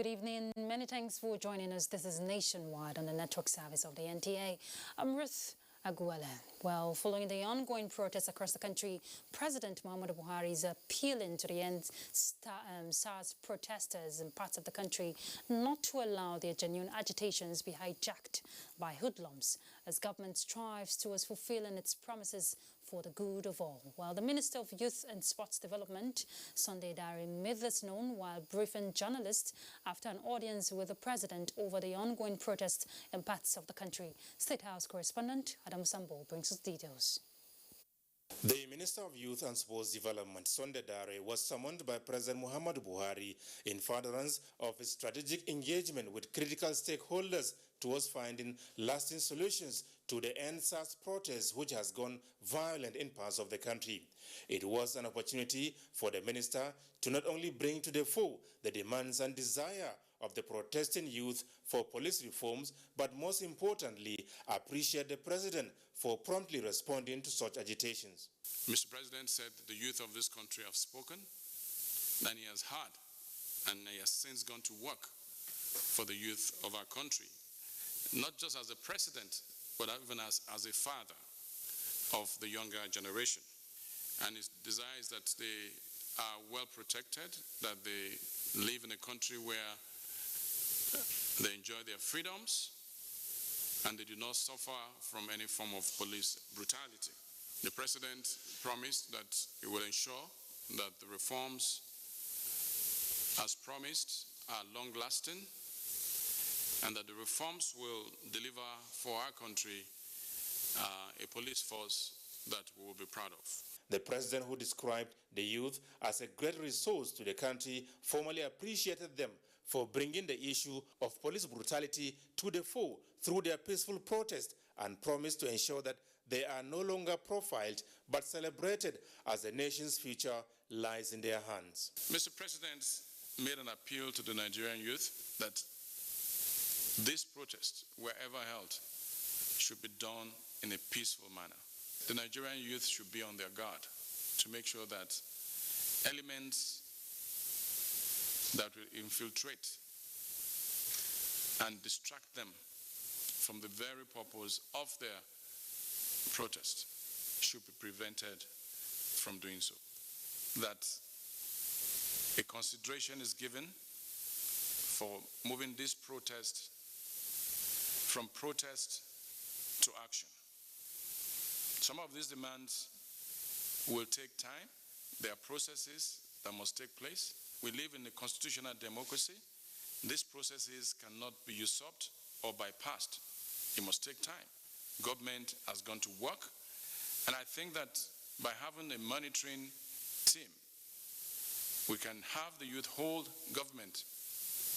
Good evening. Many thanks for joining us. This is Nationwide on the network service of the NTA. I'm Ruth Aguela. Well, following the ongoing protests across the country, President Muhammadu Buhari is appealing to the SARS protesters in parts of the country not to allow their genuine agitations be hijacked by hoodlums as government strives towards fulfilling its promises for the good of all. While the Minister of Youth and Sports Development, Sunday Diary, made this known while briefing journalists after an audience with the President over the ongoing protests in parts of the country. State House correspondent Adam Sambo brings us details. The Minister of Youth and Sports Development, Sunday Diary, was summoned by President Muhammadu Buhari in furtherance of his strategic engagement with critical stakeholders towards finding lasting solutions to the end-SARS protests, which has gone violent in parts of the country. It was an opportunity for the minister to not only bring to the fore the demands and desire of the protesting youth for police reforms, but most importantly, appreciate the president for promptly responding to such agitations. Mr. President said the youth of this country have spoken, and he has heard, and he has since gone to work for the youth of our country, not just as a president, but even as a father of the younger generation. And his desire is that they are well protected, that they live in a country where they enjoy their freedoms and they do not suffer from any form of police brutality. The President promised that he will ensure that the reforms, as promised, are long-lasting and that the reforms will deliver for our country a police force that we will be proud of. The president, who described the youth as a great resource to the country, formally appreciated them for bringing the issue of police brutality to the fore through their peaceful protest and promised to ensure that they are no longer profiled but celebrated as the nation's future lies in their hands. Mr. President made an appeal to the Nigerian youth that this protest, wherever held, should be done in a peaceful manner. The Nigerian youth should be on their guard to make sure that elements that will infiltrate and distract them from the very purpose of their protest should be prevented from doing so. That a consideration is given for moving this protest from protest to action. Some of these demands will take time. There are processes that must take place. We live in a constitutional democracy. These processes cannot be usurped or bypassed. It must take time. Government has gone to work, and I think that by having a monitoring team, we can have the youth hold government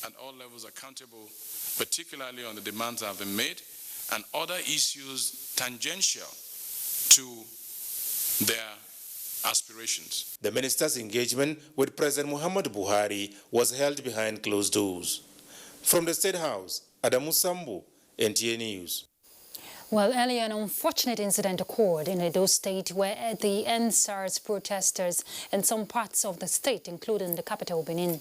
at all levels accountable, particularly on the demands that have been made and other issues tangential to their aspirations. The minister's engagement with President Muhammadu Buhari was held behind closed doors. From the State House, Adamu Sambo, NTA News. Well, earlier an unfortunate incident occurred in Edo State where the end-SARS protesters in some parts of the state, including the capital Benin,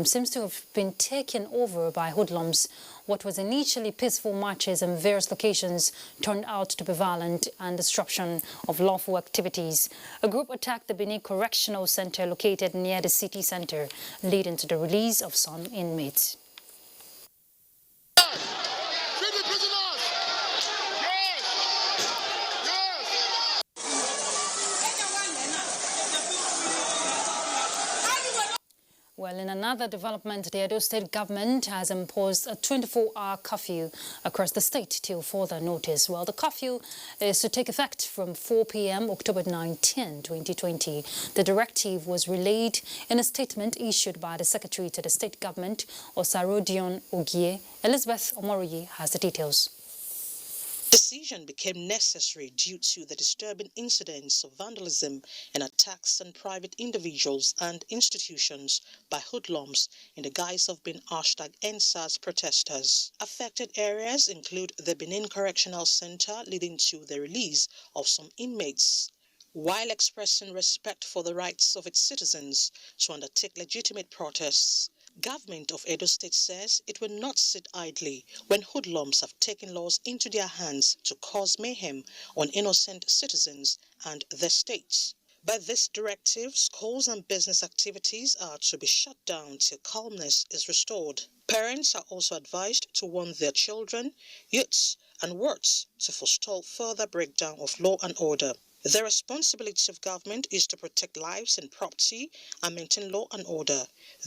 seems to have been taken over by hoodlums. What was initially peaceful marches in various locations turned out to be violent and disruption of lawful activities. A group attacked the Benin Correctional Center located near the city center, leading to the release of some inmates. Well, in another development, the Edo State government has imposed a 24-hour curfew across the state till further notice. Well, the curfew is to take effect from 4 p.m. October 19, 2020. The directive was relayed in a statement issued by the Secretary to the State Government, Osarodion Ogie. Elizabeth Omoroyi has the details. The decision became necessary due to the disturbing incidents of vandalism and attacks on private individuals and institutions by hoodlums in the guise of being #EndSARS protesters. Affected areas include the Benin Correctional Center, leading to the release of some inmates. While expressing respect for the rights of its citizens to undertake legitimate protests, Government of Edo State says it will not sit idly when hoodlums have taken laws into their hands to cause mayhem on innocent citizens and their states. By this directive, schools and business activities are to be shut down till calmness is restored. Parents are also advised to warn their children, youths, and wards to forestall further breakdown of law and order. The responsibility of government is to protect lives and property and maintain law and order.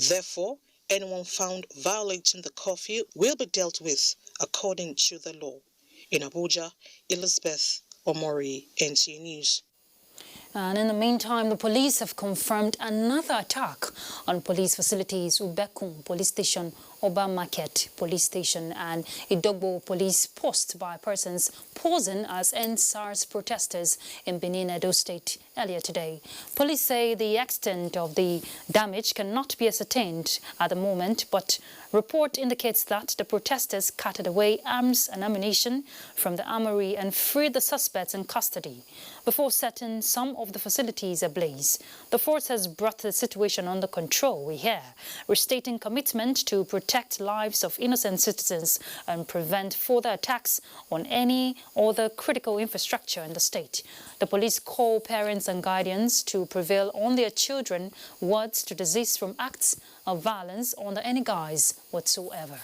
Therefore, anyone found violating the curfew will be dealt with according to the law. In Abuja, Elizabeth Omori, NTA News. And in the meantime, the police have confirmed another attack on police facilities, Ubekun Police Station, Oba Market Police Station, and Idogbo Police Post by persons posing as NSARS protesters in Benin, Edo State earlier today. Police say the extent of the damage cannot be ascertained at the moment, but report indicates that the protesters carted away arms and ammunition from the armory and freed the suspects in custody before setting some of the facilities ablaze. The force has brought the situation under control, we hear, restating commitment to protect lives of innocent citizens and prevent further attacks on any other critical infrastructure in the state. The police call parents and guardians to prevail on their children wards to desist from acts of violence under any guise whatsoever.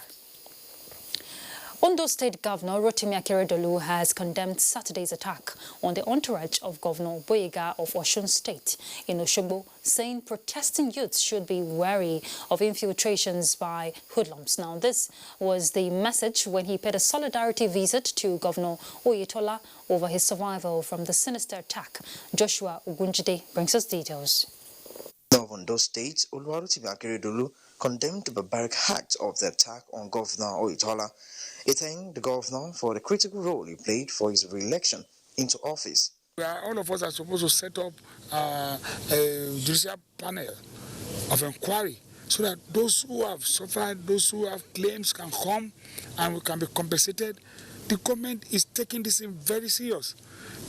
Ondo State Governor Rotimi Akeredolu has condemned Saturday's attack on the entourage of Governor Boyega of Osun State in Osogbo, saying protesting youths should be wary of infiltrations by hoodlums. Now, this was the message when he paid a solidarity visit to Governor Oyetola over his survival from the sinister attack. Joshua Ogunjide brings us details. Of Ondo State, Rotimi Akeredolu condemned the barbaric act of the attack on Governor Oyetola. He thanked the governor for the critical role he played for his re-election into office. All of us are supposed to set up a judicial panel of inquiry so that those who have suffered, those who have claims can come and we can be compensated. The government is taking this in very serious.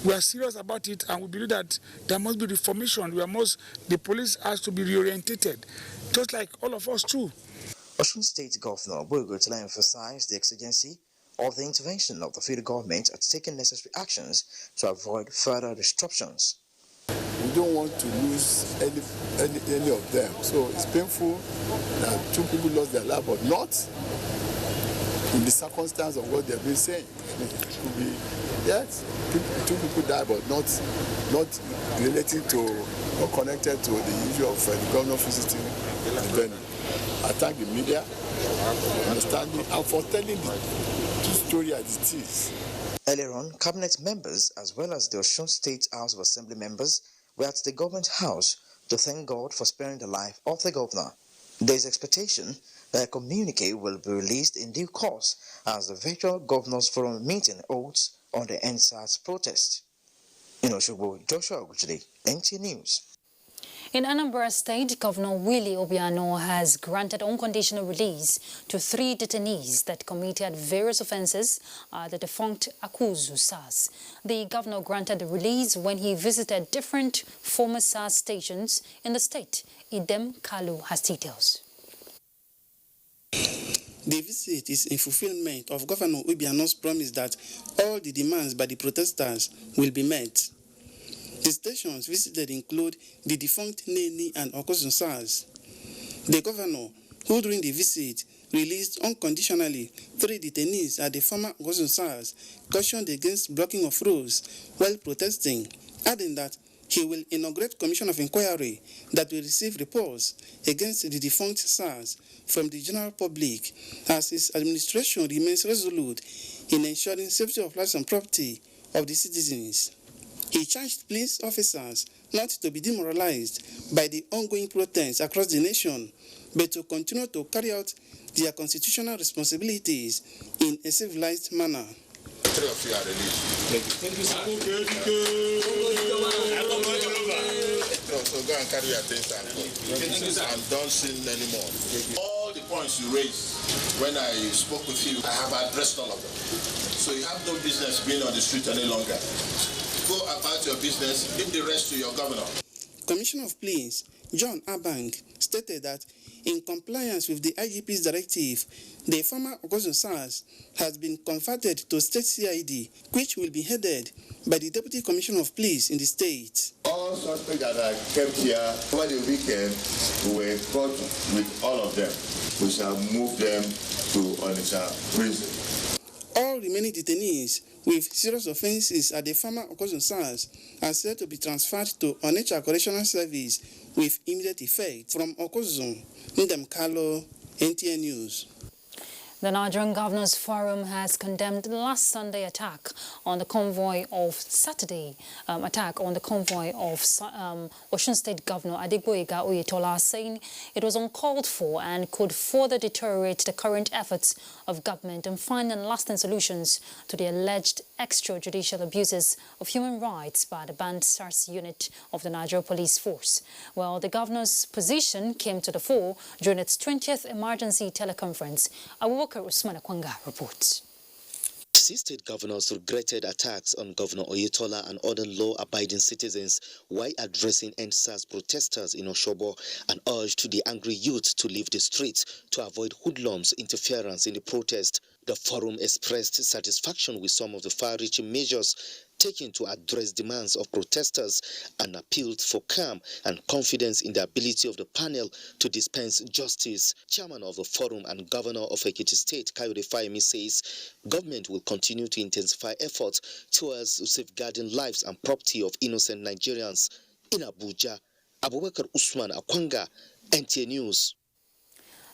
We are serious about it, and we believe that there must be reformation. The police has to be reorientated, just like all of us too. Osun State Governor Boyega emphasized the exigency of the intervention of the federal government at taking necessary actions to avoid further disruptions. We don't want to lose any of them, so it's painful that 2 people lost their life, but not in the circumstance of what they've been saying. It could be, yes, 2 people died, but not related to or connected to the issue of the governor visiting the venue. I thank the media for understanding and for telling the story as it is. Earlier on, cabinet members as well as the Osun State House of Assembly members were at the government house to thank God for sparing the life of the governor. There is expectation that a communique will be released in due course as the virtual governors forum meeting holds on the NSARS protest. In Osogbo, Joshua Ogunjide, NTA News. In Anambra State, Governor Willie Obiano has granted unconditional release to 3 detainees that committed various offences at the defunct Akuzu SARS. The governor granted the release when he visited different former SARS stations in the state. Idem Kalu has details. The visit is in fulfillment of Governor Obiano's promise that all the demands by the protesters will be met. The stations visited include the defunct Neni and Okosun SARS. The governor, who during the visit released unconditionally 3 detainees at the former Okosun SARS, cautioned against blocking of roads while protesting, adding that he will inaugurate commission of inquiry that will receive reports against the defunct SARS from the general public as his administration remains resolute in ensuring safety of lives and property of the citizens. He charged police officers not to be demoralized by the ongoing protests across the nation, but to continue to carry out their constitutional responsibilities in a civilized manner. 3 of you are released. Thank you. So go and carry your things and don't sin anymore. All the points you raised when I spoke with you, I have addressed all of them. So you have no business being on the street any longer. Go about your business, give the rest to your governor. Commissioner of Police John Abang stated that In compliance with the IGP's directive, the former Okosun SARS has been converted to State CID, which will be headed by the Deputy Commissioner of Police in the state. All suspects that are kept here over the weekend, we were caught with all of them. We shall move them to Onitsha prison. All remaining detainees with serious offences at the former Okosun SARS are said to be transferred to Onitsha Correctional Service with immediate effect. From Okosun, Ndem Kalo, NTA News. The Nigerian Governors Forum has condemned last Sunday attack on the convoy of Osun State Governor Adegboyega Oyetola, saying it was uncalled for and could further deteriorate the current efforts of government in finding lasting solutions to the alleged extrajudicial abuses of human rights by the banned SARS unit of the Nigeria Police Force. Well, the governor's position came to the fore during its 20th emergency teleconference. Usman Akwanga reports. 6 state governors regretted attacks on Governor Oyetola and other law-abiding citizens while addressing NSAS protesters in Oshobo and urged the angry youth to leave the streets to avoid hoodlums' interference in the protest. The forum expressed satisfaction with some of the far-reaching measures taken to address demands of protesters and appealed for calm and confidence in the ability of the panel to dispense justice. Chairman of the forum and Governor of Ekiti State, Kayode Fayemi, says government will continue to intensify efforts towards safeguarding lives and property of innocent Nigerians. In Abuja, Abubakar Usman Akwanga, NTA News.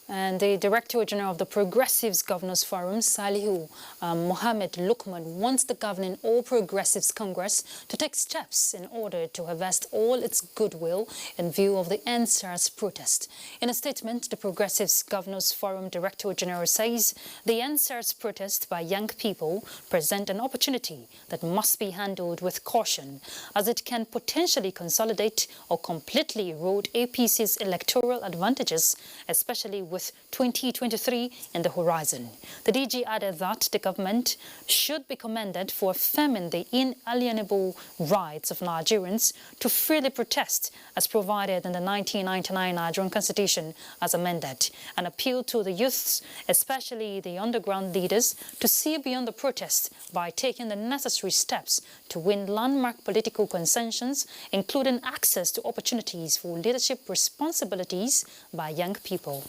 And the Director General of the Progressives Governors Forum, Salihu Mohammed Lukman, wants the governing All Progressives Congress to take steps in order to harvest all its goodwill in view of the NSAS protest. In a statement, the Progressives Governors Forum Director General says the NSAS protest by young people present an opportunity that must be handled with caution, as it can potentially consolidate or completely erode APC's electoral advantages, especially with 2023 in the horizon. The DG added that the government should be commended for affirming the inalienable rights of Nigerians to freely protest as provided in the 1999 Nigerian Constitution as amended, and appealed to the youths, especially the underground leaders, to see beyond the protest by taking the necessary steps to win landmark political consensus, including access to opportunities for leadership responsibilities by young people.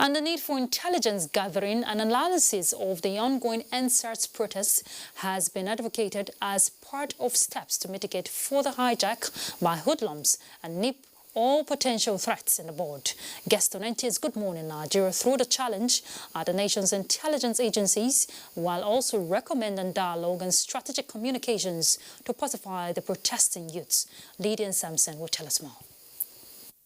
And the need for intelligence gathering and analysis of the ongoing NSAS protests has been advocated as part of steps to mitigate further hijack by hoodlums and nip all potential threats in the bud. Guest on NTA's Good Morning Nigeria threw the challenge at the nation's intelligence agencies, while also recommending dialogue and strategic communications to pacify the protesting youths. Lydia Sampson will tell us more.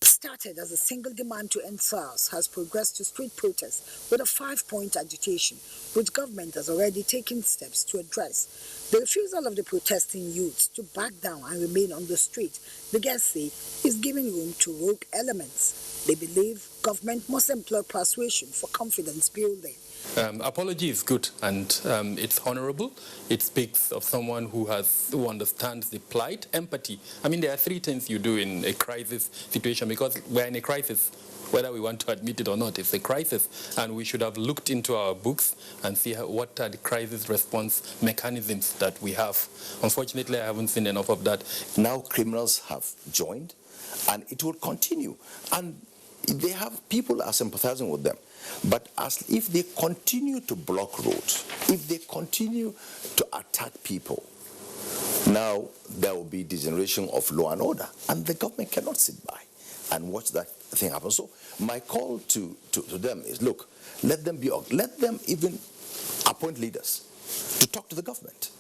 Started as a single demand to end SARS, has progressed to street protests with a 5-point agitation, which government has already taken steps to address. The refusal of the protesting youths to back down and remain on the street, the guests say, is giving room to rogue elements. They believe government must employ persuasion for confidence building. Apology is good, and it's honorable. It speaks of someone who understands the plight. Empathy. I mean, there are 3 things you do in a crisis situation, because we're in a crisis, whether we want to admit it or not. It's a crisis, and we should have looked into our books and see what are the crisis response mechanisms that we have. Unfortunately, I haven't seen enough of that. Now criminals have joined, and it will continue. And they have people are sympathizing with them. But if they continue to block roads, if they continue to attack people, now there will be degeneration of law and order, and the government cannot sit by and watch that thing happen. So my call to them is, look, let them even appoint leaders to talk to the government,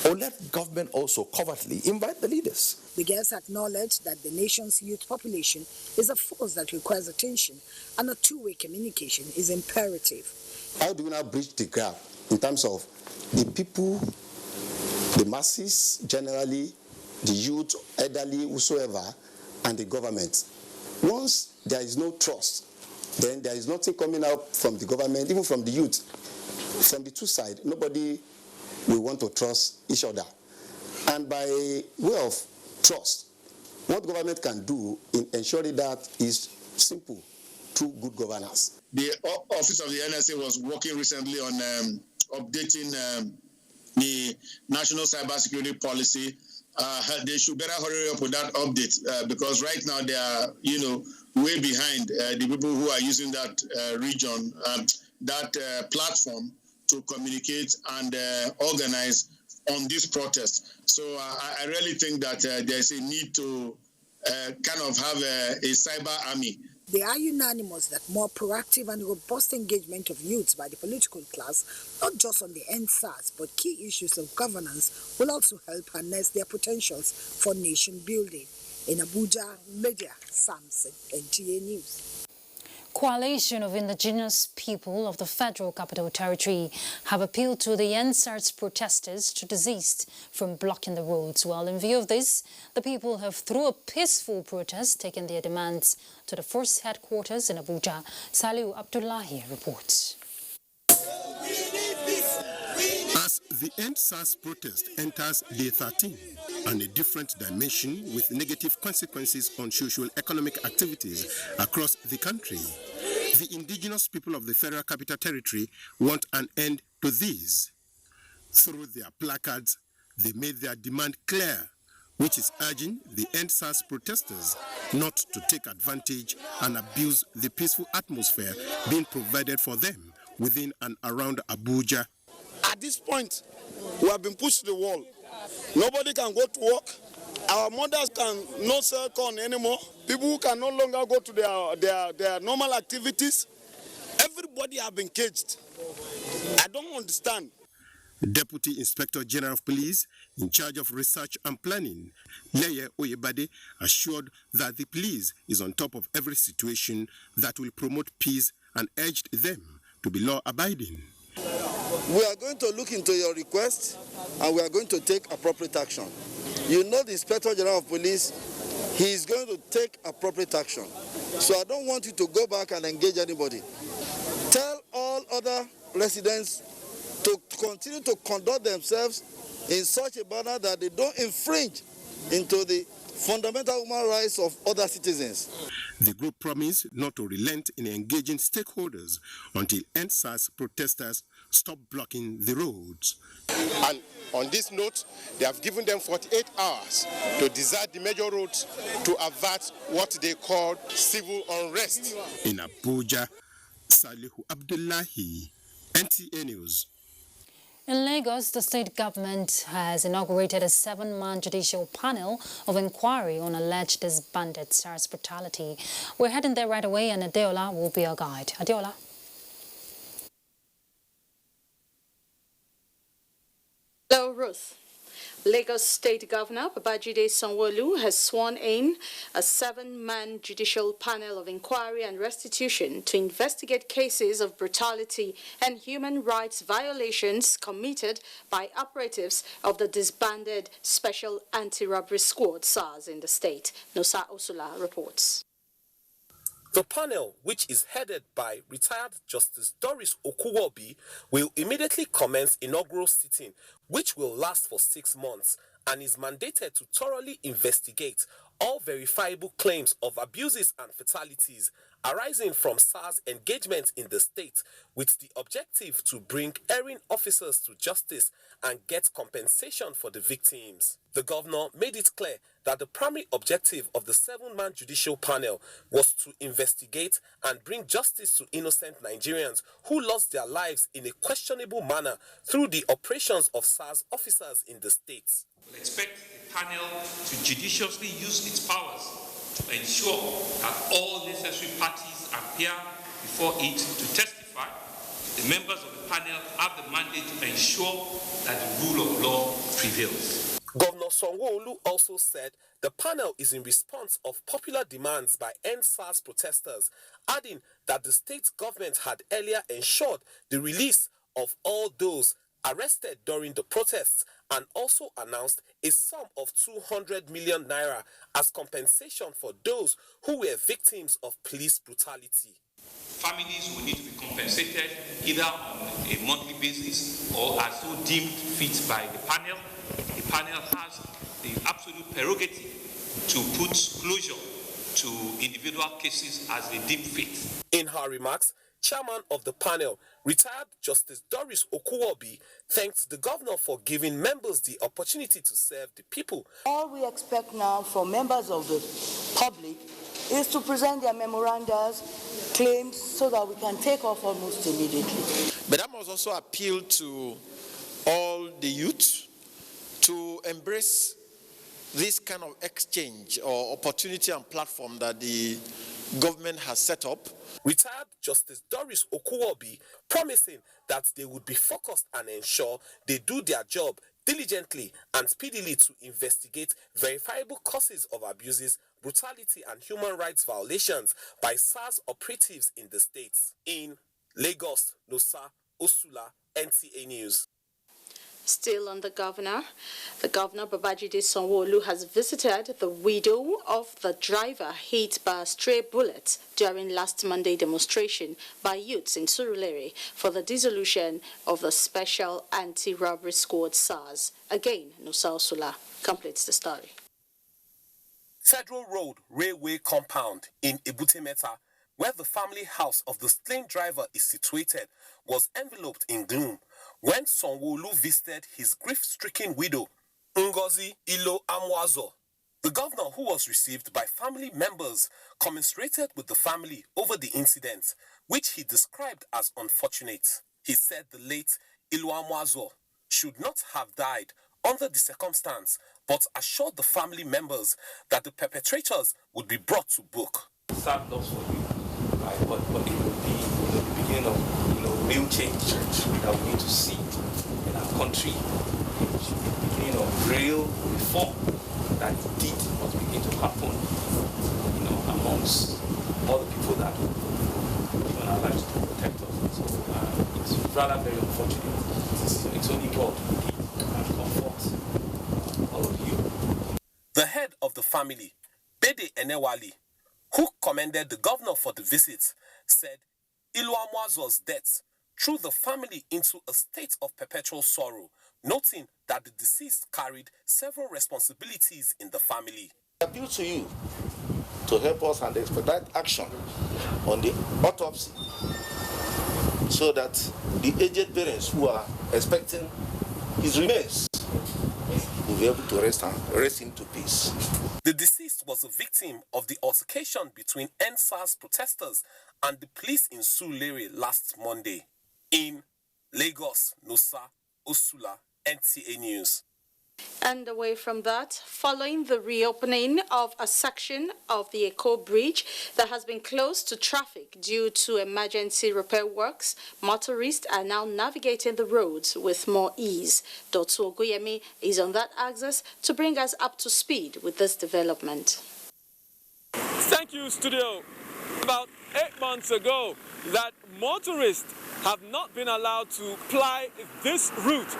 or let government also covertly invite the leaders. The guests acknowledged that the nation's youth population is a force that requires attention, and a two-way communication is imperative. How do we now bridge the gap in terms of the people, the masses generally, the youth, elderly, whosoever, and the government? Once there is no trust, then there is nothing coming out from the government, even from the youth. From the two sides, nobody will want to trust each other. And by way of trust, what government can do in ensuring that is Simple. Through good governance. The office of the NSA was working recently on updating the national cybersecurity policy. They should better hurry up with that update because right now they are, way behind the people who are using that region, that platform to communicate and organize on this protest. So I really think that there's a need to kind of have a cyber army. They are unanimous that more proactive and robust engagement of youths by the political class, not just on the NSAS, but key issues of governance, will also help harness their potentials for nation building. In Abuja, Lydia Samson, NTA News. Coalition of Indigenous people of the Federal Capital Territory have appealed to the NSAS protesters to desist from blocking the roads. Well, in view of this, the people have, through a peaceful protest, taken their demands to the force headquarters in Abuja. Saliu Abdullahi reports. As the NSAS protest enters day 13 and a different dimension with negative consequences on socio-economic activities across the country, the indigenous people of the Federal Capital Territory want an end to these. Through their placards, they made their demand clear, which is urging the NSAS protesters not to take advantage and abuse the peaceful atmosphere being provided for them within and around Abuja. At this point, we have been pushed to the wall. Nobody can go to work. Our mothers can not sell corn anymore. People can no longer go to their normal activities. Everybody have been caged. I don't understand. Deputy Inspector General of Police in charge of research and planning, Leye Oyebade, assured that the police is on top of every situation that will promote peace and urged them to be law-abiding. We are going to look into your request and we are going to take appropriate action. You know the Inspector General of Police, he is going to take appropriate action. So I don't want you to go back and engage anybody. Tell all other residents to continue to conduct themselves in such a manner that they don't infringe into the fundamental human rights of other citizens. The group promised not to relent in engaging stakeholders until NSAS protesters stop blocking the roads. And on this note, they have given them 48 hours to desert the major roads to avert what they call civil unrest. In Abuja, Salihu Abdullahi, NTA News. In Lagos, the state government has inaugurated a 7-man judicial panel of inquiry on alleged disbanded SARS brutality. We're heading there right away, and Adeola will be our guide. Adeola. Hello, Ruth. Lagos State Governor Babajide Sanwo-Olu has sworn in a 7-man judicial panel of inquiry and restitution to investigate cases of brutality and human rights violations committed by operatives of the disbanded Special Anti-Robbery Squad SARS in the state. Nosa Osula reports. The panel, which is headed by retired Justice Doris Okuwobi, will immediately commence inaugural sitting, which will last for 6 months and is mandated to thoroughly investigate all verifiable claims of abuses and fatalities arising from SARS engagement in the state, with the objective to bring erring officers to justice and get compensation for the victims. The governor made it clear that the primary objective of the 7-man judicial panel was to investigate and bring justice to innocent Nigerians who lost their lives in a questionable manner through the operations of SARS officers in the state. We expect the panel to judiciously use its powers to ensure that all necessary parties appear before it to testify. The members of the panel have the mandate to ensure that the rule of law prevails. Governor Sanwo-Olu also said the panel is in response of popular demands by NSAS protesters, adding that the state government had earlier ensured the release of all those arrested during the protests and also announced a sum of 200 million naira as compensation for those who were victims of police brutality. Families will need to be compensated either on a monthly basis or as so deemed fit by the panel. The panel has the absolute prerogative to put closure to individual cases as they deem fit. In her remarks, Chairman of the panel, retired Justice Doris Okuwobi, thanked the governor for giving members the opportunity to serve the people. All we expect now from members of the public is to present their memorandums, claims, so that we can take off almost immediately. But I must also appeal to all the youth to embrace this kind of exchange or opportunity and platform that the government has set up. Retired Justice Doris Okuwobi promising that they would be focused and ensure they do their job diligently and speedily to investigate verifiable causes of abuses, brutality and human rights violations by SARS operatives in the states. In Lagos, Nosa Osula, NTA News. Still on the governor Babajide Sanwo-Olu has visited the widow of the driver hit by a stray bullet during last Monday demonstration by youths in Surulere for the dissolution of the Special Anti-Robbery Squad SARS. Again, Nusa Osula completes the story. Federal Road Railway Compound in Ebute Metta, where the family house of the slain driver is situated, was enveloped in gloom when Sanwo-Olu visited his grief-stricken widow, Ngozi Ilo Amwazo. The governor, who was received by family members, commiserated with the family over the incident, which he described as unfortunate. He said the late Ilo Amwazo should not have died under the circumstance, but assured the family members that the perpetrators would be brought to book. Sad loss for you, right? But it will be the beginning of real change that we need to see in our country. It should be the beginning of real reform that indeed must begin to happen, amongst all the people that given our lives to protect us. So it's rather very unfortunate. It's only God who can comfort all of you. The head of the family, Bede Enewali, who commended the governor for the visit, said Ilo Amwazo's death threw the family into a state of perpetual sorrow, noting that the deceased carried several responsibilities in the family. I appeal to you to help us and expedite action on the autopsy so that the aged parents who are expecting his remains will be able to rest into peace. The deceased was a victim of the altercation between NSAS protesters and the police in Surulere last Monday. In Lagos, Nosa Osula, NTA News. And away from that, following the reopening of a section of the Eko Bridge that has been closed to traffic due to emergency repair works, motorists are now navigating the roads with more ease. Dotsu Oguyemi is on that axis to bring us up to speed with this development. Thank you, studio. About 8 months ago, that motorists have not been allowed to ply this route.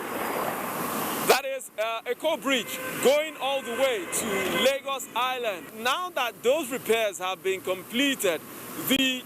That is Eko Bridge going all the way to Lagos Island. Now that those repairs have been completed, the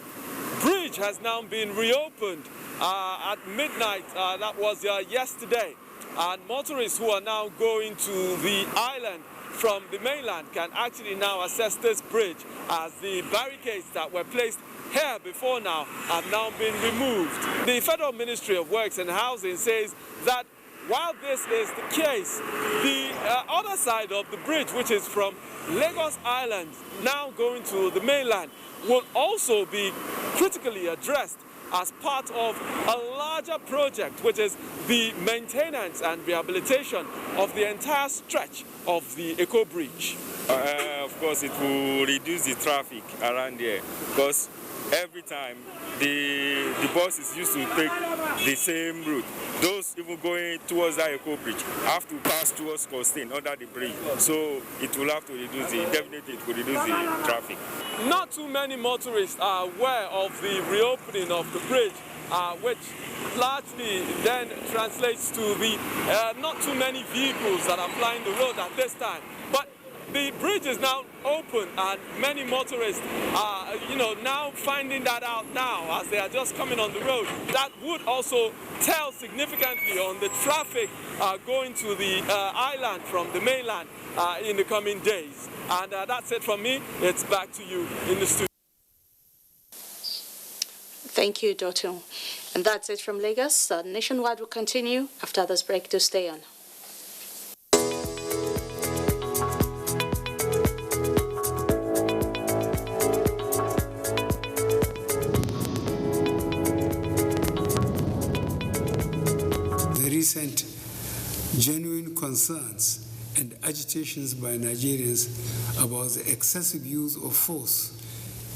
bridge has now been reopened at midnight. That was yesterday. And motorists who are now going to the island from the mainland can actually now access this bridge, as the barricades that were placed here before now have now been removed. The Federal Ministry of Works and Housing says that while this is the case, the other side of the bridge, which is from Lagos Island now going to the mainland, will also be critically addressed as part of a larger project, which is the maintenance and rehabilitation of the entire stretch of the Eko Bridge. Of course, it will reduce the traffic around there, because every time the buses used to take the same route. Those even going towards the Eko Bridge have to pass towards Costain under the bridge. So it will have to reduce definitely it will reduce the traffic. Not too many motorists are aware of the reopening of the bridge, which largely then translates to the not too many vehicles that are plying the road at this time. But the bridge is now open, and many motorists are, now finding that out now as they are just coming on the road. That would also tell significantly on the traffic going to the island from the mainland in the coming days. And that's it from me. It's back to you in the studio. Thank you, Dotun. And that's it from Lagos. Nationwide will continue after this break. To stay on. The recent genuine concerns and agitations by Nigerians about the excessive use of force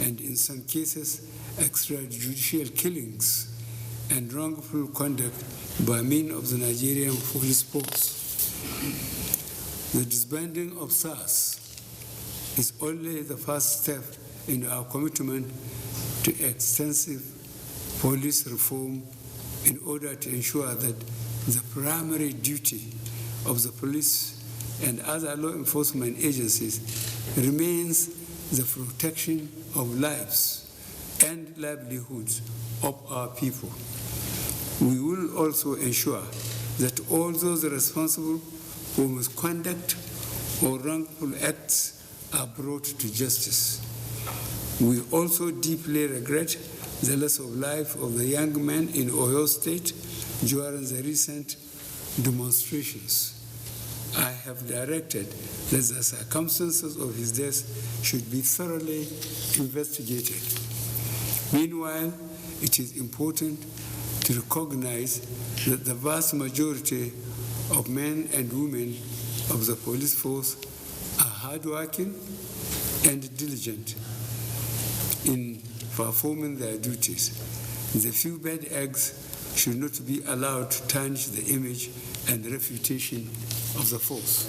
and, in some cases, extrajudicial killings and wrongful conduct by means of the Nigerian police force. The disbanding of SARS is only the first step in our commitment to extensive police reform in order to ensure that the primary duty of the police and other law enforcement agencies remains the protection of lives and livelihoods of our people. We will also ensure that all those responsible for misconduct or wrongful acts are brought to justice. We also deeply regret the loss of life of the young man in Oyo State during the recent demonstrations. I have directed that the circumstances of his death should be thoroughly investigated. Meanwhile, it is important to recognize that the vast majority of men and women of the police force are hardworking and diligent in performing their duties. The few bad eggs should not be allowed to tarnish the image and reputation of the force.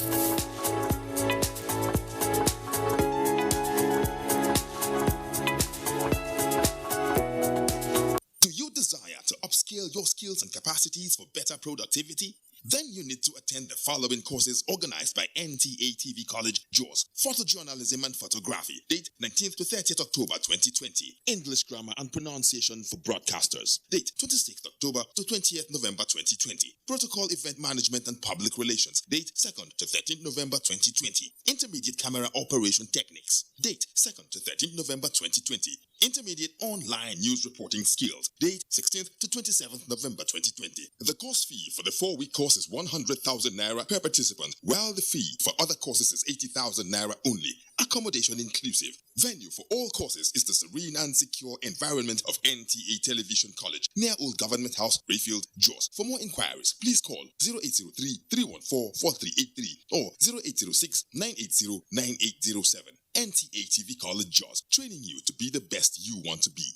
Do you desire to upscale your skills and capacities for better productivity? Then you need to attend the following courses organized by NTA TV College, Jos. Photojournalism and Photography. Date 19th to 30th October 2020. English Grammar and Pronunciation for Broadcasters. Date 26th October to 20th November 2020. Protocol Event Management and Public Relations. Date 2nd to 13th November 2020. Intermediate Camera Operation Techniques. Date 2nd to 13th November 2020. Intermediate Online News Reporting Skills. Date 16th to 27th November 2020. The course fee for the 4-week course is 100,000 naira per participant, while the fee for other courses is 80,000 naira only. Accommodation inclusive. Venue for all courses is the serene and secure environment of NTA Television College, near Old Government House, Rayfield, Jos. For more inquiries, please call 0803-314-4383 or 0806-980-9807. NTA TV College, Jos, training you to be the best you want to be.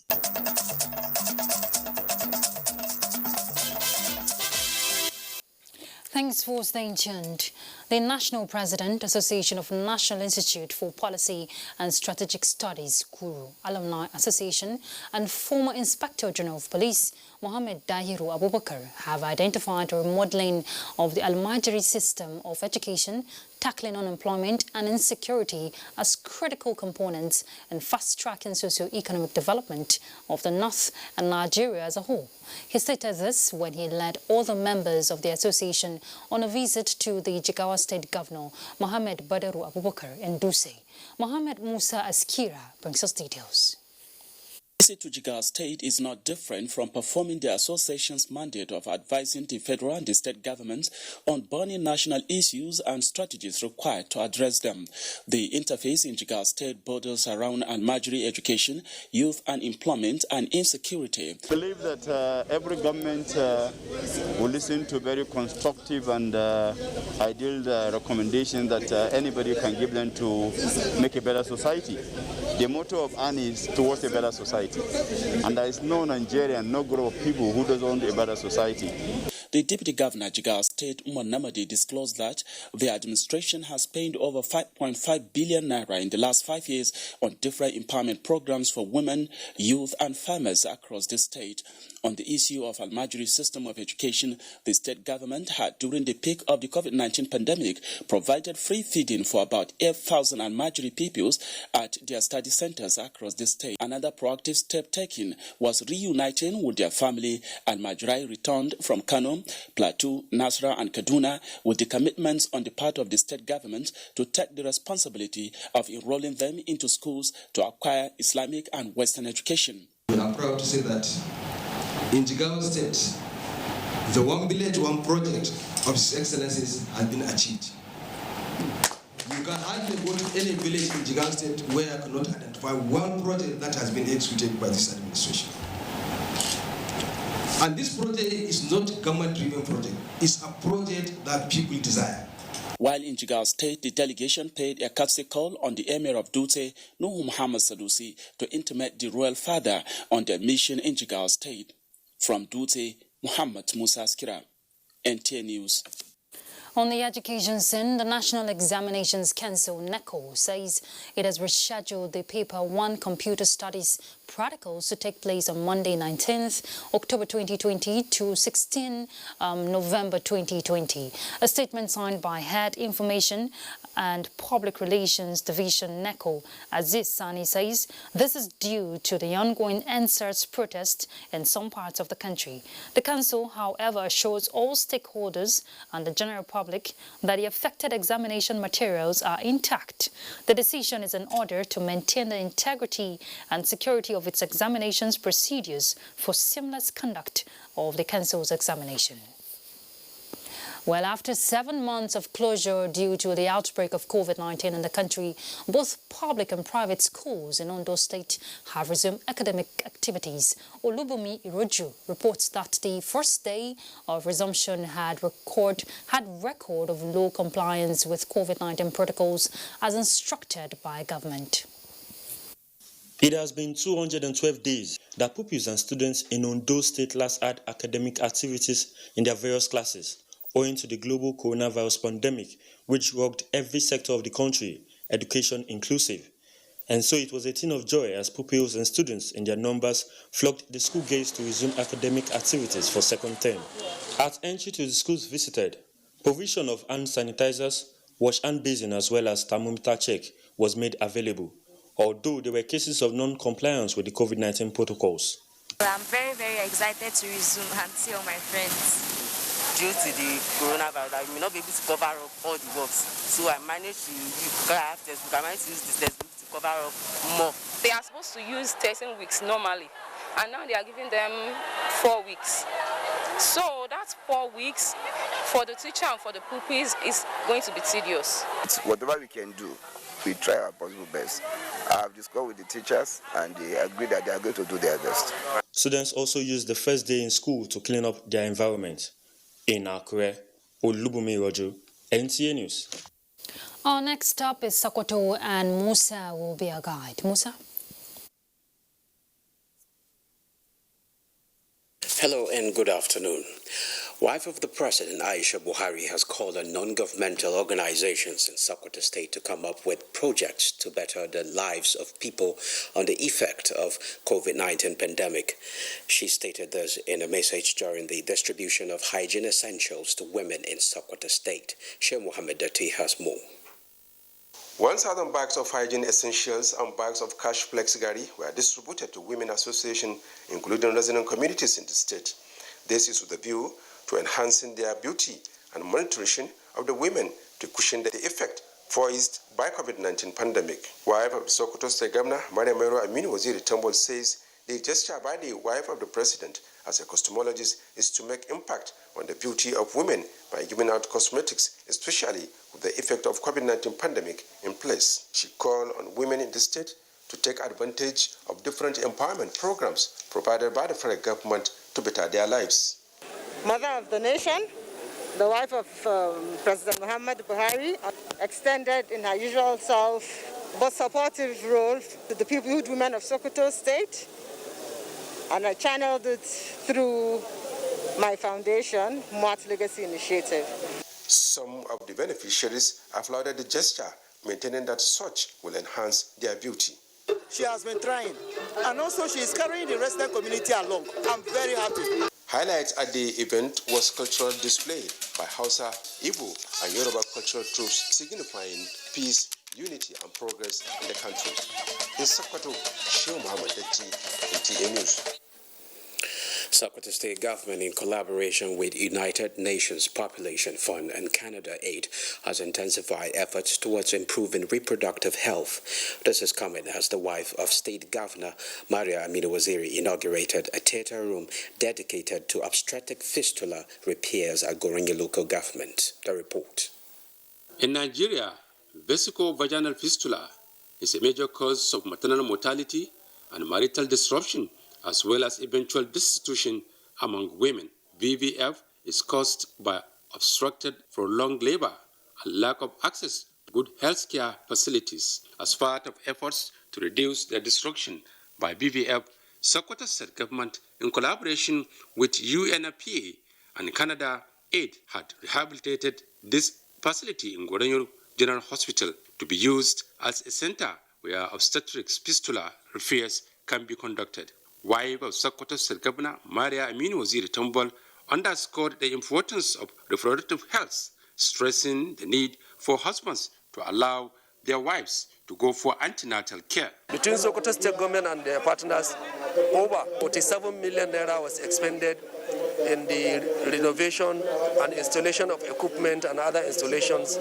Thanks for staying tuned. The National President, Association of National Institute for Policy and Strategic Studies, Guru, Alumni Association, and former Inspector General of Police, Mohammed Dahiru Abubakar, have identified a remodeling of the Al-Majri system of education, tackling unemployment and insecurity as critical components in fast-tracking socio-economic development of the North and Nigeria as a whole. He stated this when he led all the members of the association on a visit to the Jigawa State Governor, Mohammed Badaru Abubakar, in Dutse. Mohammed Musa Askira brings us details. Visit to Jigawa State is not different from performing the association's mandate of advising the federal and the state governments on burning national issues and strategies required to address them. The interface in Jigawa State borders around Al-Majri education, youth unemployment and insecurity. I believe that every government will listen to very constructive and ideal recommendations that anybody can give them to make a better society. The motto of AN is towards a better society. And there is no Nigerian, no group of people who doesn't want a better society. the Deputy Governor, Jigawa State, Umar Namadi, disclosed that the administration has spent over 5.5 billion naira in the last 5 years on different empowerment programs for women, youth and farmers across the state. On the issue of Almajiri system of education, the state government had, during the peak of the COVID-19 pandemic, provided free feeding for about 8,000 Almajiri pupils at their study centers across the state. Another proactive step taken was reuniting with their family. Almajiri returned from Kano, Plateau, Nasra and Kaduna with the commitments on the part of the state government to take the responsibility of enrolling them into schools to acquire Islamic and Western education. We are proud to say that in Jigawa State, the One Village, One Project of His Excellencies has been achieved. You can hardly go to any village in Jigawa State where I cannot identify one project that has been executed by this administration. And this project is not a government-driven project. It's a project that people desire. While in Jigawa State, the delegation paid a courtesy call on the Emir of Dutse, Nuhu Muhammad Sadusi, to intimate the royal father on their mission in Jigawa State. From Dutse, Muhammad Musa Askira, NTA News. On the education scene, the National Examinations Council, NECO, says it has rescheduled the Paper 1 Computer Studies practicals to take place on Monday 19th October 2020 to 16 November 2020. A statement signed by Head Information and Public Relations Division NECO, Aziz Sani, says this is due to the ongoing NSERS protest in some parts of the country. The council, however, assures all stakeholders and the general public that the affected examination materials are intact. The decision is in order to maintain the integrity and security of its examinations procedures for seamless conduct of the council's examination. Well, after 7 months of closure due to the outbreak of COVID-19 in the country, both public and private schools in Ondo State have resumed academic activities. Olubumi Iroju reports that the first day of resumption had record of low compliance with COVID-19 protocols as instructed by government. It has been 212 days that pupils and students in Ondo State last had academic activities in their various classes, owing to the global coronavirus pandemic, which rocked every sector of the country, education inclusive. And so it was a thing of joy as pupils and students in their numbers flocked the school gates to resume academic activities for second term. At entry to the schools visited, provision of hand sanitizers, wash hand basin as well as thermometer check was made available, although there were cases of non-compliance with the COVID-19 protocols. I'm very, very excited to resume and see all my friends. Due to the coronavirus, I may not be able to cover up all the works. So I managed to use textbook. I managed to use this textbook to cover up more. They are supposed to use 13 weeks normally, and now they are giving them 4 weeks. So that's 4 weeks for the teacher and for the pupils is going to be tedious. Whatever we can do, we try our possible best. I have discussed with the teachers and they agree that they are going to do their best. Students also used the first day in school to clean up their environment. In Akure, Olubumi Rojo, NTA News. Our next stop is Sokoto, and Musa will be our guide. Musa? Hello and good afternoon. Wife of the President, Aisha Buhari, has called on non-governmental organizations in Sokoto State to come up with projects to better the lives of people on the effect of COVID-19 pandemic. She stated this in a message during the distribution of hygiene essentials to women in Sokoto State. Sheikh Mohammed Dati has more. 1,000 bags of hygiene essentials and bags of cash flexigari were distributed to women associations, including resident communities in the state. This is with a view to enhancing their beauty and monitoring of the women to cushion the effect voiced by COVID-19 pandemic. Wife of Sokoto State Governor, Maria Mero Aminu Waziri Tambol, says the gesture by the wife of the president as a cosmetologist is to make impact on the beauty of women by giving out cosmetics, especially with the effect of COVID-19 pandemic in place. She called on women in the state to take advantage of different empowerment programs provided by the federal government to better their lives. Mother of the nation, the wife of President Muhammad Buhari, extended in her usual self but supportive role to the youth women of Sokoto State, and I channeled it through my foundation, Moat Legacy Initiative. Some of the beneficiaries applauded the gesture, maintaining that such will enhance their beauty. She has been trying, and also she is carrying the resident community along. I'm very happy. Highlights at the event was cultural display by Hausa, Igbo, and Yoruba cultural troops signifying peace, unity, and progress in the country. In Sokoto, Sheikh Muhammad NTA News. Sokoto State Government, in collaboration with United Nations Population Fund and Canada Aid, has intensified efforts towards improving reproductive health. This is coming as the wife of State Governor Maria Aminu Waziri inaugurated a theatre room dedicated to obstetric fistula repairs at Goringi local government. The report. In Nigeria, vesico-vaginal fistula is a major cause of maternal mortality and marital disruption, as well as eventual destitution among women. VVF is caused by obstructed prolonged labor and lack of access to good health care facilities. As part of efforts to reduce their destruction by VVF, Sokoto State Government, in collaboration with UNFPA and Canada Aid, had rehabilitated this facility in Gorenyo General Hospital to be used as a center where obstetrics fistula repairs can be conducted. Wife of Sokoto State Governor Maria Aminu Waziri Tambol underscored the importance of reproductive health, stressing the need for husbands to allow their wives to go for antenatal care. Between Sokoto State Government and their partners, over 47 million naira was expended in the renovation and installation of equipment and other installations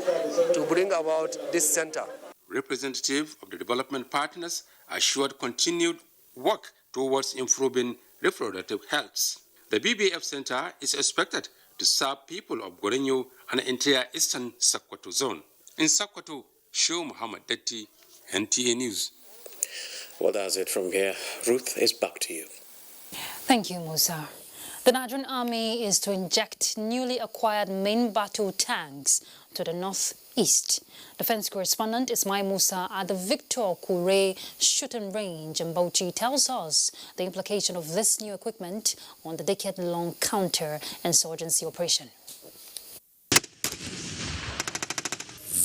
to bring about this center. Representative of the development partners assured continued work towards improving reproductive health. The BBF Center is expected to serve people of Gorenyo and the entire eastern Sokoto zone. In Sokoto, Sheikh Muhammad Detti, NTA News. Well, that's it from here. Ruth, is back to you. Thank you, Musa. The Nigerian Army is to inject newly acquired main battle tanks to the northeast. Defense correspondent Ismail Musa at the Victor Kure shooting range in Bauchi tells us the implication of this new equipment on the decade-long counter-insurgency operation.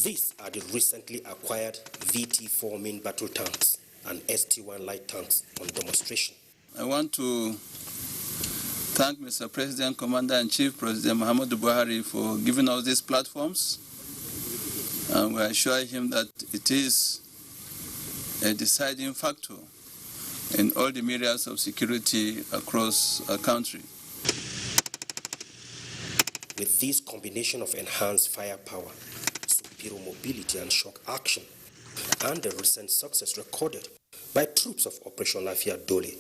These are the recently acquired VT4 main battle tanks and ST1 light tanks on demonstration. I want to thank Mr. President, Commander-in-Chief, President Muhammadu Buhari for giving us these platforms. And we assure him that it is a deciding factor in all the areas of security across our country. With this combination of enhanced firepower, superior mobility and shock action, and the recent success recorded by troops of Operation Lafia Dole,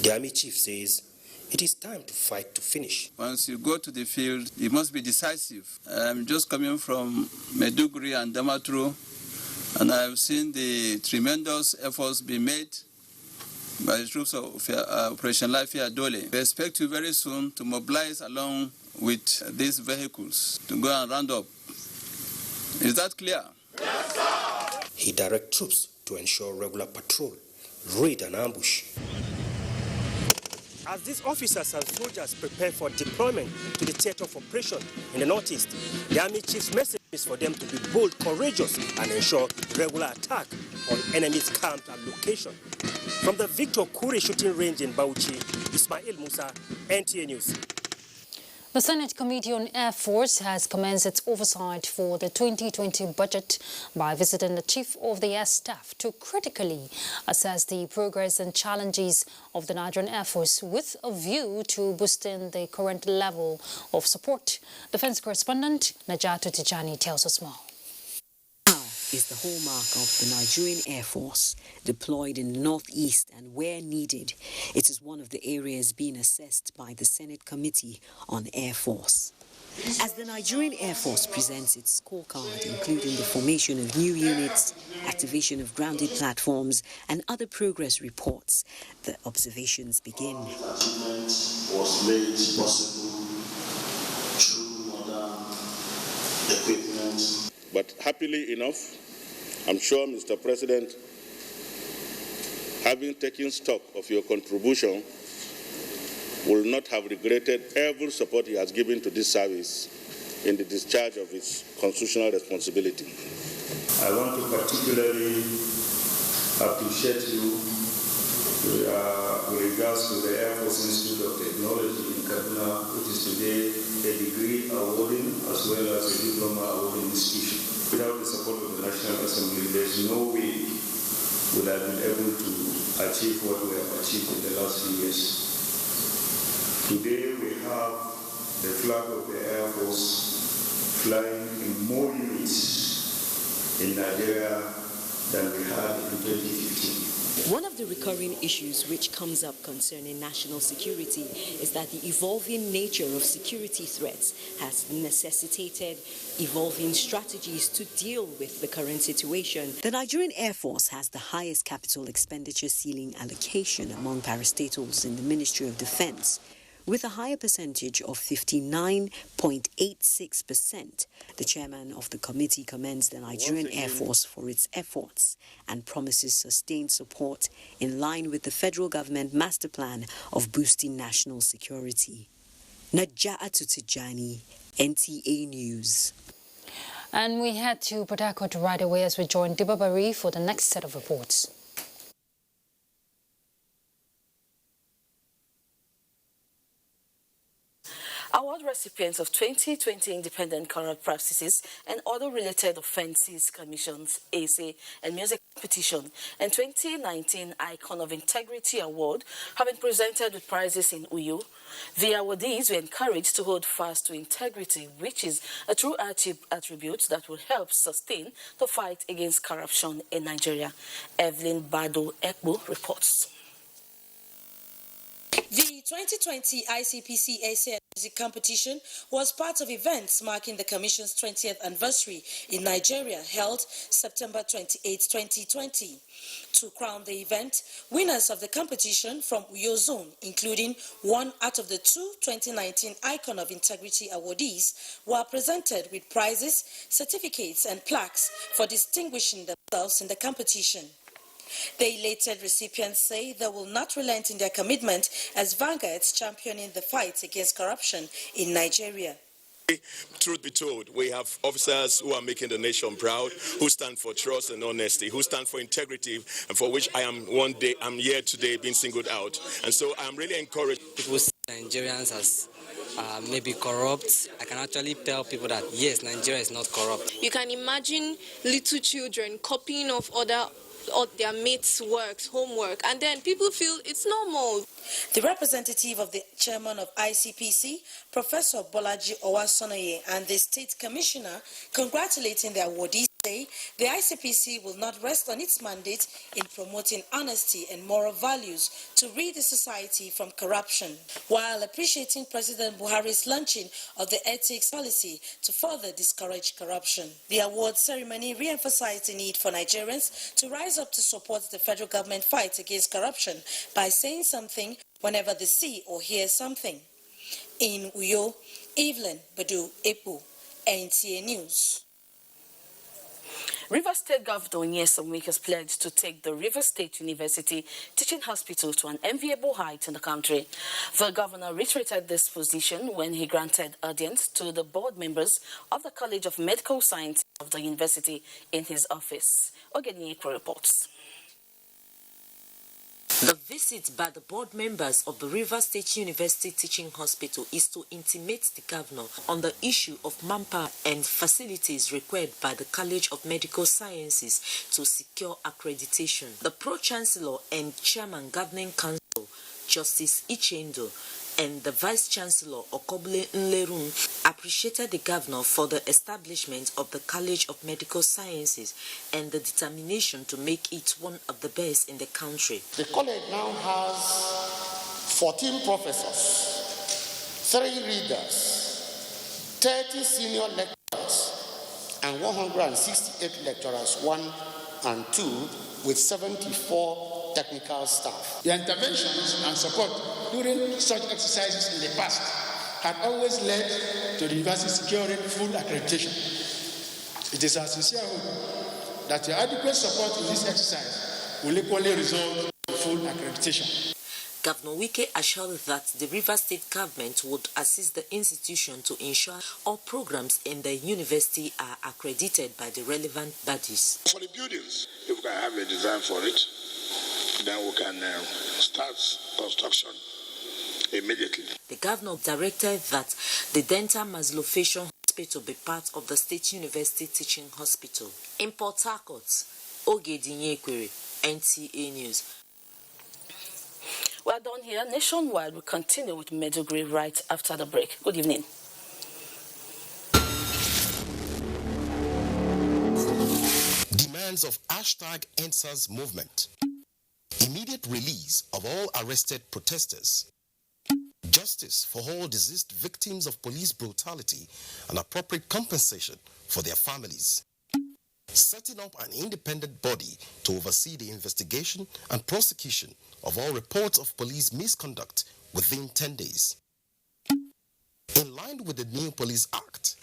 the Army Chief says it is time to fight to finish. Once you go to the field, you must be decisive. I'm just coming from Maiduguri and Damaturu, and I've seen the tremendous efforts being made by the troops of Operation Lafia Dole. We expect you very soon to mobilize along with these vehicles to go and round up. Is that clear? Yes, sir. He directs troops to ensure regular patrol, raid and ambush. As these officers and soldiers prepare for deployment to the theater of operation in the northeast, the Army Chief's message is for them to be bold, courageous, and ensure regular attack on enemies' camps and location. From the Victor Kure shooting range in Bauchi, Ismail Musa, NTA News. The Senate Committee on Air Force has commenced its oversight for the 2020 budget by visiting the Chief of the Air Staff to critically assess the progress and challenges of the Nigerian Air Force with a view to boosting the current level of support. Defense correspondent Najatu Tijani tells us more. Is the hallmark of the Nigerian Air Force, deployed in the northeast, and where needed, it is one of the areas being assessed by the Senate Committee on Air Force. As the Nigerian Air Force presents its scorecard, including the formation of new units, activation of grounded platforms, and other progress reports, the observations begin. Achievement was made possible through modern equipment. But happily enough, I'm sure, Mr. President, having taken stock of your contribution will not have regretted every support he has given to this service in the discharge of its constitutional responsibility. I want to particularly appreciate you with regards to the Air Force Institute of Technology in Kaduna, which is today a degree awarding as well as a diploma awarding institution. Without the support of the National Assembly, there's no way we would have been able to achieve what we have achieved in the last few years. Today we have the flag of the Air Force flying in more units in Nigeria than we had in 2015. One of the recurring issues which comes up concerning national security is that the evolving nature of security threats has necessitated evolving strategies to deal with the current situation. The Nigerian Air Force has the highest capital expenditure ceiling allocation among parastatals in the Ministry of Defense, with a higher percentage of 59.86%. The chairman of the committee commends the Nigerian Air Force for its efforts and promises sustained support in line with the federal government master plan of boosting national security. Naja'atu Tijani, NTA News. And we head to Port Harcourt right away as we join Dibabari for the next set of reports. Award recipients of 2020 Independent Corrupt Practices and Other Related Offences Commissions, AC and Music Competition, and 2019 Icon of Integrity Award have been presented with prizes in Uyo. The awardees were encouraged to hold fast to integrity, which is a true attribute that will help sustain the fight against corruption in Nigeria. Evelyn Bado Ekbo reports. The 2020 ICPC AC Music Competition was part of events marking the Commission's 20th anniversary in Nigeria, held September 28, 2020. To crown the event, winners of the competition from Uyo Zone, including one out of the two 2019 Icon of Integrity awardees, were presented with prizes, certificates, and plaques for distinguishing themselves in the competition. The elated recipients say they will not relent in their commitment as vanguards championing the fight against corruption in Nigeria. Truth be told, we have officers who are making the nation proud, who stand for trust and honesty, who stand for integrity, and for which I'm here today being singled out. And so I'm really encouraged. People see Nigerians as maybe corrupt. I can actually tell people that yes, Nigeria is not corrupt. You can imagine little children copying of their mates' works, homework, and then people feel it's normal. The representative of the chairman of ICPC, Professor Bolaji Owasonoye, and the state commissioner congratulating the awardees say the ICPC will not rest on its mandate in promoting honesty and moral values to rid the society from corruption, while appreciating President Buhari's launching of the ethics policy to further discourage corruption. The award ceremony re-emphasized the need for Nigerians to rise up to support the federal government fight against corruption by saying something whenever they see or hear something. In Uyo, Evelyn Badu Epo, NTA News. Rivers State Governor Nyesom Wike has pledged to take the Rivers State University Teaching Hospital to an enviable height in the country. The governor reiterated this position when he granted audience to the board members of the College of Medical Sciences of the university in his office. Ogenieko reports. The visit by the board members of the Rivers State University Teaching Hospital is to intimate the governor on the issue of manpower and facilities required by the College of Medical Sciences to secure accreditation. The Pro-Chancellor and Chairman Governing Council, Justice Ichendo, and the Vice-Chancellor Okobule Nlerun appreciated the governor for the establishment of the College of Medical Sciences and the determination to make it one of the best in the country. The college now has 14 professors, 3 readers, 30 senior lecturers, and 168 lecturers 1 and 2, with 74 technical staff. The interventions and support during such exercises in the past have always led to the university securing full accreditation. It is our sincere hope that your adequate support in this exercise will equally result in full accreditation. Governor Wike assured that the Rivers State government would assist the institution to ensure all programs in the university are accredited by the relevant bodies. For the buildings, if we can have a design for it, then we can start construction immediately. The governor directed that the dental maxillofacial hospital be part of the State University Teaching Hospital. In Port Harcourt, Ogedinyekwere, NTA News. We're done here. Nationwide, we continue with Medugri right after the break. Good evening. Demands of #EndSARS movement. Immediate release of all arrested protesters. Justice for all deceased victims of police brutality and appropriate compensation for their families. Setting up an independent body to oversee the investigation and prosecution of all reports of police misconduct within 10 days. In line with the new Police Act,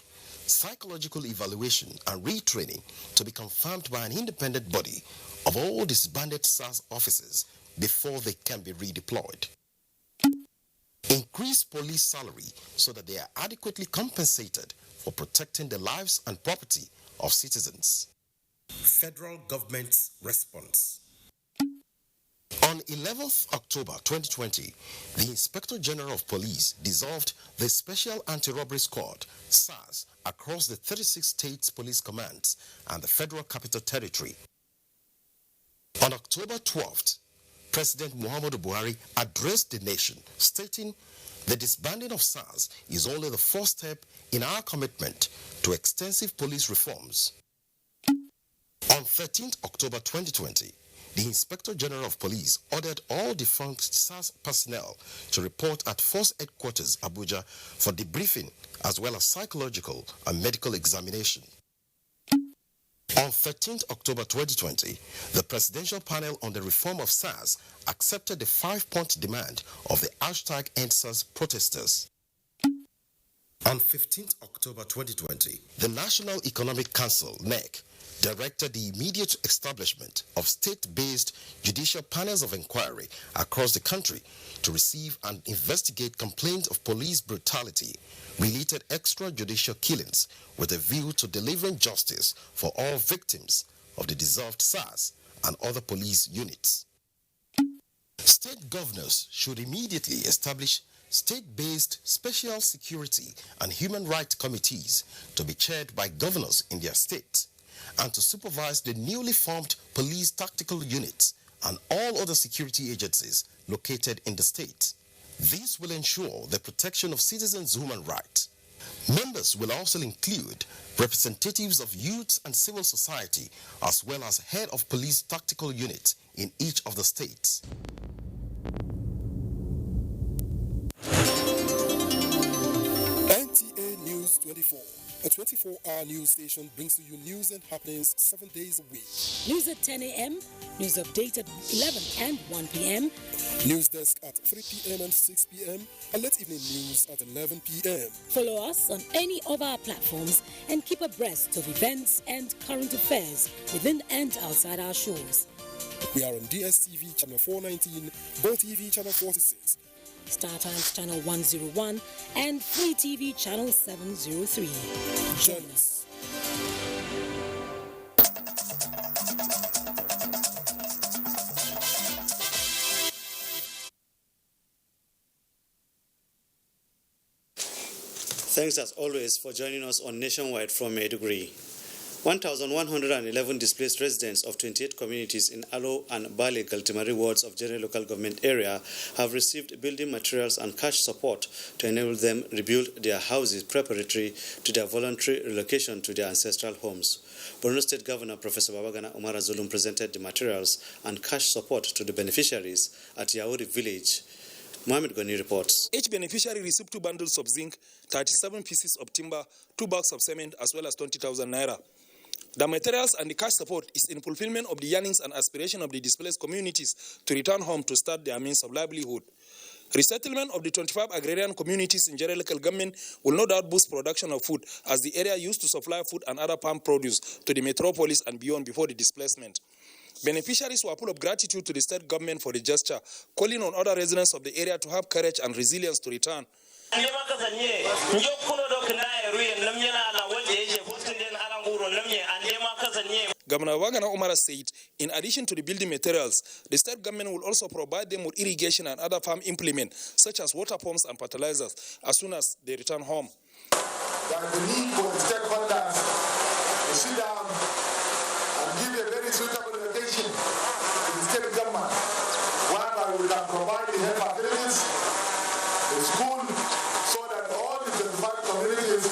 psychological evaluation and retraining to be confirmed by an independent body of all disbanded SARS officers before they can be redeployed. Increase police salary so that they are adequately compensated for protecting the lives and property of citizens. Federal government's response. On 11th October 2020, the Inspector General of Police dissolved the Special Anti-Robbery Squad, SARS, across the 36 states police commands and the Federal Capital Territory. On October 12th, President Muhammadu Buhari addressed the nation, stating, "The disbanding of SARS is only the first step in our commitment to extensive police reforms." On 13th October 2020, the Inspector General of Police ordered all defunct SARS personnel to report at Force Headquarters, Abuja, for debriefing as well as psychological and medical examination. On 13th October 2020, the Presidential Panel on the Reform of SARS accepted the 5-point demand of the #EndSARS protesters. On 15th October 2020, the National Economic Council, NEC, directed the immediate establishment of state-based judicial panels of inquiry across the country to receive and investigate complaints of police brutality, related extrajudicial killings with a view to delivering justice for all victims of the dissolved SARS and other police units. State governors should immediately establish state-based special security and human rights committees to be chaired by governors in their state and to supervise the newly formed police tactical units and all other security agencies located in the state. This will ensure the protection of citizens' human rights. Members will also include representatives of youth and civil society as well as head of police tactical units in each of the states. NTA News 24. A 24-hour news station brings to you news and happenings 7 days a week. News at 10 a.m., news update at 11 and 1 p.m. News desk at 3 p.m. and 6 p.m. and late evening news at 11 p.m. Follow us on any of our platforms and keep abreast of events and current affairs within and outside our shores. We are on DSTV channel 419, GoTV channel 46. Star Times channel 101 and Free TV channel 703. Join us. Thanks as always for joining us on Nationwide from Maiduguri. 1,111 displaced residents of 28 communities in Alo and Bale Galtimari wards of General Local Government area have received building materials and cash support to enable them rebuild their houses preparatory to their voluntary relocation to their ancestral homes. Borno State Governor Professor Babagana Umar Zulum presented the materials and cash support to the beneficiaries at Yauri village. Mohamed Goni reports. Each beneficiary received 2 bundles of zinc, 37 pieces of timber, 2 bags of cement, as well as 20,000 naira. The materials and the cash support is in fulfillment of the yearnings and aspiration of the displaced communities to return home to start their means of livelihood. Resettlement of the 25 agrarian communities in General Local Government will no doubt boost production of food, as the area used to supply food and other farm produce to the metropolis and beyond before the displacement. Beneficiaries were full of gratitude to the state government for the gesture, calling on other residents of the area to have courage and resilience to return. Governor Wagana Umara said, in addition to the building materials, the state government will also provide them with irrigation and other farm implements, such as water pumps and fertilizers, as soon as they return home. There is the need for the stakeholders to sit down and give a very suitable allocation to the state government, whereby we can provide the health facilities, the school, so that all the 25 communities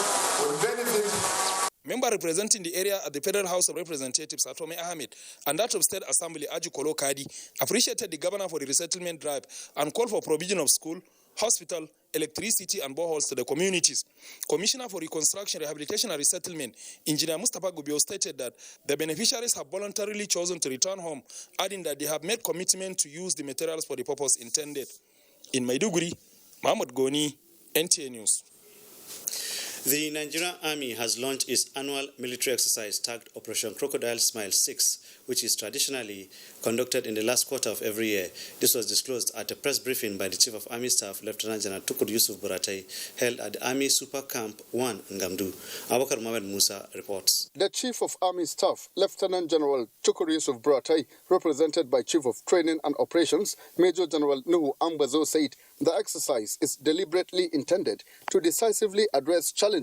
will benefit. Member representing the area at the Federal House of Representatives, Atome Ahmed, and that of State Assembly, Aju Kolo Kadi, appreciated the governor for the resettlement drive and called for provision of school, hospital, electricity, and boreholes to the communities. Commissioner for Reconstruction, Rehabilitation and Resettlement, Engineer Mustapha Gubio, stated that the beneficiaries have voluntarily chosen to return home, adding that they have made commitment to use the materials for the purpose intended. In Maiduguri, Mahmoud Goni, NTA News. The Nigerian Army has launched its annual military exercise tagged Operation Crocodile Smile 6, which is traditionally conducted in the last quarter of every year. This was disclosed at a press briefing by the Chief of Army Staff, Lieutenant General Tukur Yusuf Buratai, held at the Army Super Camp 1 in Ngamdu. Abubakar Mohamed Musa reports. The Chief of Army Staff, Lieutenant General Tukur Yusuf Buratai, represented by Chief of Training and Operations, Major General Nuhu Ambazo, said the exercise is deliberately intended to decisively address challenges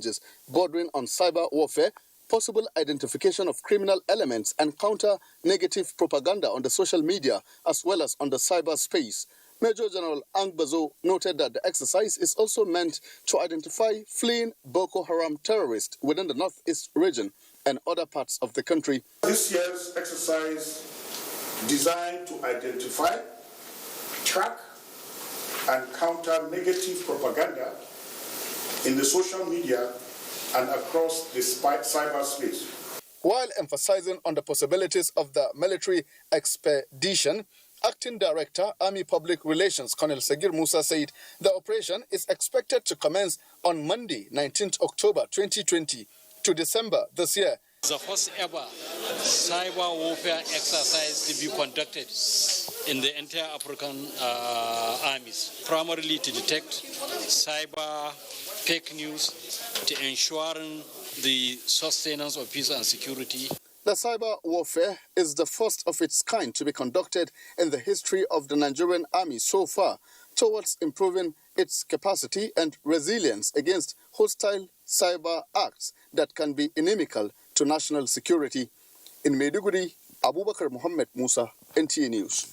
bordering on cyber warfare, possible identification of criminal elements, and counter negative propaganda on the social media as well as on the cyberspace. Major General Angbazo noted that the exercise is also meant to identify fleeing Boko Haram terrorists within the northeast region and other parts of the country. This year's exercise designed to identify, track, and counter negative propaganda in the social media and across the cyberspace. While emphasizing on the possibilities of the military expedition, Acting Director, Army Public Relations, Colonel Sagir Musa, said the operation is expected to commence on Monday, 19th October 2020 to December this year. The first ever cyber warfare exercise to be conducted in the entire African armies, primarily to detect cyber fake news, to ensuring the sustenance of peace and security. The cyber warfare is the first of its kind to be conducted in the history of the Nigerian Army so far, towards improving its capacity and resilience against hostile cyber acts that can be inimical to national security. In Maiduguri, Abubakar Mohammed Musa, NTA News.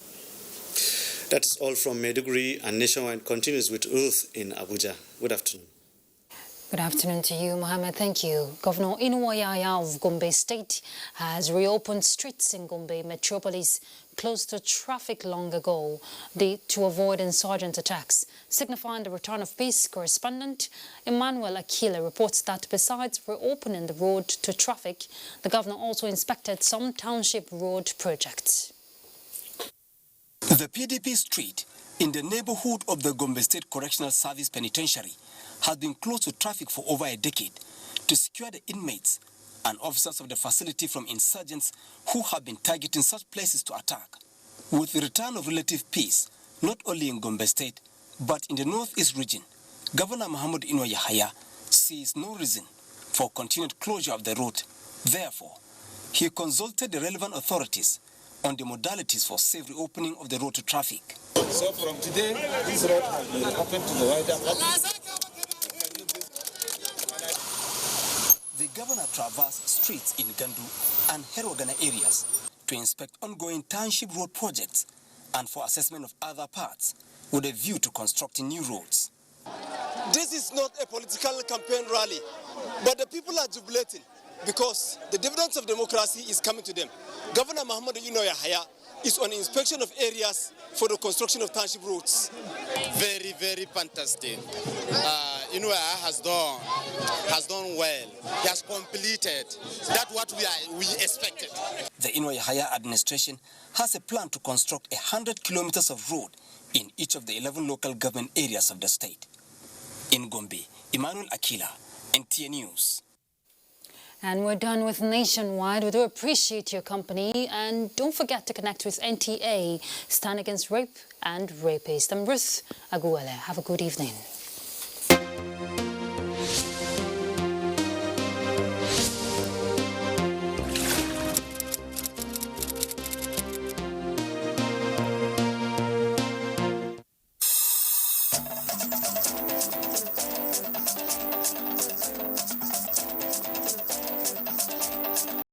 That's all from Maiduguri, and Nationwide continues with Ruth in Abuja. Good afternoon. Good afternoon to you, Mohammed. Thank you. Governor Inuwayaya of Gombe State has reopened streets in Gombe metropolis closed to traffic long ago to avoid insurgent attacks, signifying the return of peace. Correspondent Emmanuel Akila reports that besides reopening the road to traffic, the governor also inspected some township road projects. The PDP street in the neighborhood of the Gombe State Correctional Service Penitentiary has been closed to traffic for over a decade to secure the inmates and officers of the facility from insurgents who have been targeting such places to attack. With the return of relative peace, not only in Gombe State, but in the northeast region, Governor Muhammad Ino Yahaya sees no reason for continued closure of the road. Therefore, he consulted the relevant authorities on the modalities for safe reopening of the road to traffic. So from today, this road has been opened to the wider public. The governor traversed streets in Gandu and Herogana areas to inspect ongoing township road projects and for assessment of other parts with a view to constructing new roads. This is not a political campaign rally, but the people are jubilating because the dividends of democracy is coming to them. Governor Muhammad Ino Yahaya is on inspection of areas for the construction of township roads. Very, very fantastic. Inuwa has done well. He has completed. That's what we expected. The Inuwa Yahaya administration has a plan to construct 100 kilometers of road in each of the 11 local government areas of the state. In Gombe, Emmanuel Akila, NTA News. And we're done with Nationwide. We do appreciate your company. And don't forget to connect with NTA, Stand Against Rape and Rapists. I'm Ruth Aguele. Have a good evening.